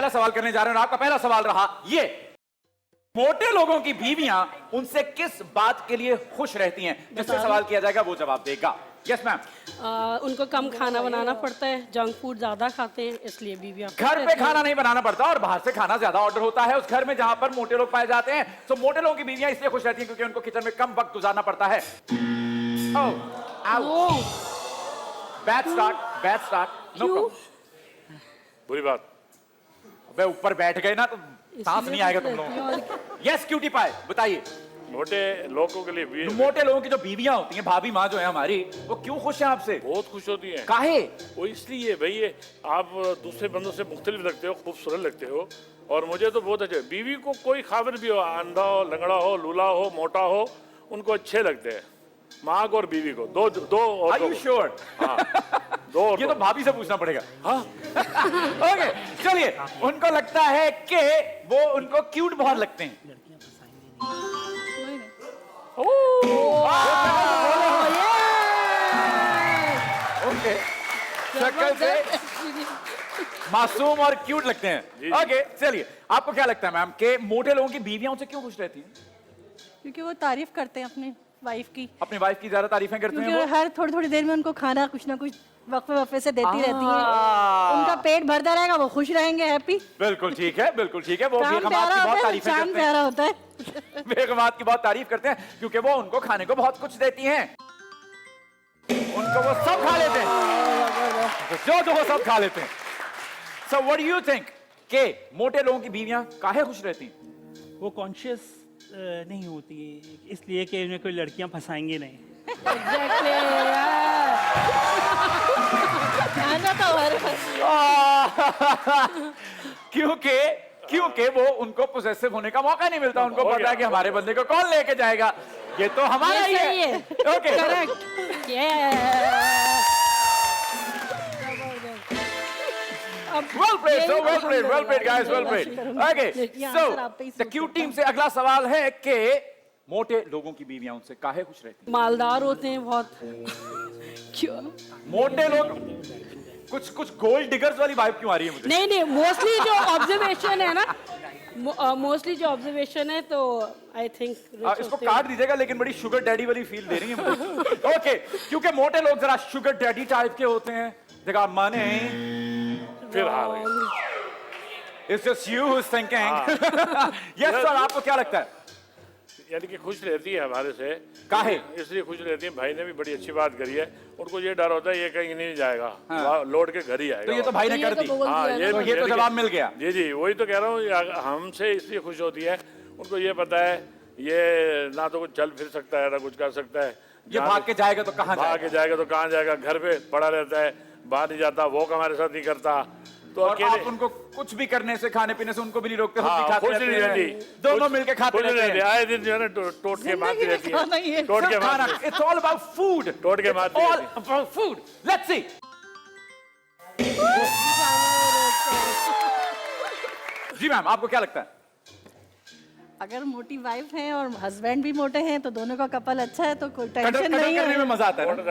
पहला सवाल करने जा रहे हैं और आपका पहला सवाल रहा ये, मोटे लोगों की बीवियां उनसे किस बात के लिए खुश रहती हैं? जिससे सवाल किया जाएगा वो जवाब देगा। Yes ma'am. उनको कम खाना बनाना पड़ता है, जंक फूड ज्यादा खाते हैं, इसलिए बीवियां घर पे खाना नहीं बनाना पड़ता और बाहर से खाना ज्यादा ऑर्डर होता है उस घर में जहां पर मोटे लोग पाए जाते हैं। तो मोटे लोगों की बीवियां इसलिए खुश रहती हैं क्योंकि उनको किचन में कम वक्त गुजारना पड़ता है। Bad start. नो बुरी बात। वे ऊपर बैठ गए ना तो सांस नहीं आएगा तुम लोगों। यस क्यूटी पाए, बताइए। मोटे लोगों के लिए मोटे लोगों की जो बीवियां होती हैं, भाभी माँ जो है हमारी, वो क्यों खुश हैं आपसे? बहुत खुश होती हैं। काहे? वो इसलिए भाई आप दूसरे बंदों से मुख्तलिफ लगते हो, खूबसूरत लगते हो, और मुझे तो बहुत अच्छे। बीवी को कोई खाबर भी हो, अंधा हो, लंगड़ा हो, लूला हो, मोटा हो, उनको अच्छे लगते हैं। माँ को और बीवी को, दो Are you sure? हाँ, दो। ये तो भाभी से पूछना पड़ेगा। हाँ। ओके, चलिए। उनको लगता है कि वो उनको क्यूट बहुत लगते हैं। ओके, शक्ल से मासूम और क्यूट लगते हैं। ओके, चलिए। आपको क्या लगता है मैम कि मोटे लोगों की बीवियां उनसे क्यों खुश रहती हैं? क्योंकि वो तारीफ करते हैं अपनी वाइफ की। अपनी वाइफ की ज्यादा तारीफें करते हैं क्योंकि वो? हर थोड़ी देर में उनको खाना कुछ ना कुछ वक्फे से देती रहती है। उनका पेट भरता रहेगा, वो खुश रहेंगे, हैप्पी। बिल्कुल ठीक है, बिल्कुल ठीक है। वो काम बेगमात प्यारा की बहुत होता है, तारीफें शाम करते प्यारा हैं। होता है। बेगमात की बहुत तारीफ करते हैं क्योंकि वो उनको खाने को बहुत कुछ देती हैं। उनको वो सब खा लेते हैं, जो वो सब खा लेते हैं। So what do you think कि मोटे लोगों की बीवियां काहे खुश रहती हैं? वो कॉन्शियस नहीं होती है, इसलिए कि उन्हें कोई लड़कियां फंसाएंगे नहीं। खाना तो हमारे पास। क्योंकि वो उनको पोजेसिव होने का मौका नहीं मिलता। उनको पता है कि हमारे बंदे को कौन लेके जाएगा, ये तो हमारा ही है। Okay, correct. well played guys, well played. Okay, so the cute team से अगला सवाल है कि मोटे लोगों की बीवियां उनसे काहे खुश रहती हैं? मालदार होते हैं बहुत। क्यों? मोटे लोग कुछ गोल्ड डिगर्स वाली वाइब क्यों आ रही है मुझे? नहीं, मोस्टली जो ऑब्जर्वेशन है ना, मोस्टली जो ऑब्जर्वेशन है, तो आई थिंक इसको काट दीजिएगा, लेकिन बड़ी शुगर डैडी वाली फील दे रही है मुझे। ओके, क्योंकि मोटे लोग जरा शुगर डैडी टाइप के होते हैं। देखा माने फिर हार गए। It's just you who's thinking. Yes sir, आपको क्या लगता है? यानी कि खुश रहती है हमारे से। काहे? इसलिए खुश रहती है, भाई ने भी बड़ी अच्छी बात करी है। उनको ये डर होता है ये कहीं नहीं जाएगा, लौट के घर ही आएगा। तो ये तो भाई ने कर दी। हाँ, ये तो जवाब मिल गया। जी, वही तो कह रहा हूँ। हमसे इसलिए खुश होती है, उनको ये पता है ये ना तो कुछ चल फिर सकता है ना कुछ कर सकता है। ये भाग के जाएगा तो कहाँ जाएगा, घर पे पड़ा रहता है, बाहर नहीं जाता, वो हमारे साथ नहीं करता। तो और आप उनको कुछ भी करने से, खाने पीने से उनको भी नहीं रोकते, हाँ, खुद भी खाते रहते हैं, दोनों मिलके खाते रहते हैं। आए दिन जो है ना टोट के मारती रहती है, टोट के मारती। It's all about food. टोट के मारती All about food. Let's see. जी मैम, आपको क्या लगता है? अगर मोटी वाइफ है और हस्बैंड भी मोटे हैं तो दोनों का कपल अच्छा है, तो कोई टेंशन नहीं करने में है। मजा आता है ना?